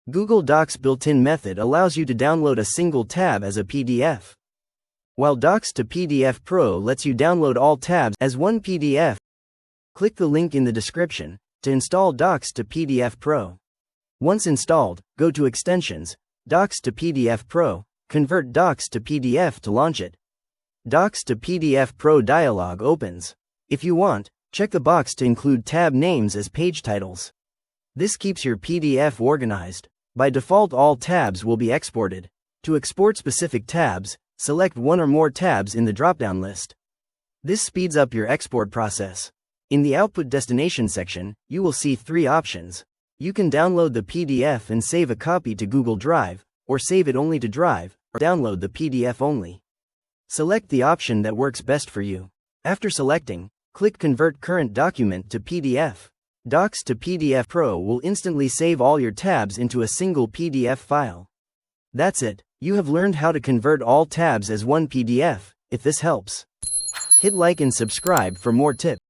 Google Docs built-in method allows you to download a single tab as a PDF, while Docs to PDF Pro lets you download all tabs as one PDF. Click the link in the description to install Docs to PDF Pro. Once installed, go to Extensions, Docs to PDF Pro, convert Docs to PDF to launch it. Docs to PDF Pro dialog opens. If you want, check the box to include tab names as page titles. This keeps your PDF organized. By default, all tabs will be exported. To export specific tabs, select one or more tabs in the drop-down list. This speeds up your export process. In the Output Destination section, you will see 3 options. You can download the PDF and save a copy to Google Drive, or save it only to Drive, or download the PDF only. Select the option that works best for you. After selecting, click Convert Current Document to PDF. Docs to PDF Pro will instantly save all your tabs into a single PDF file. That's it. You have learned how to convert all tabs as one PDF. If this helps, hit like and subscribe for more tips.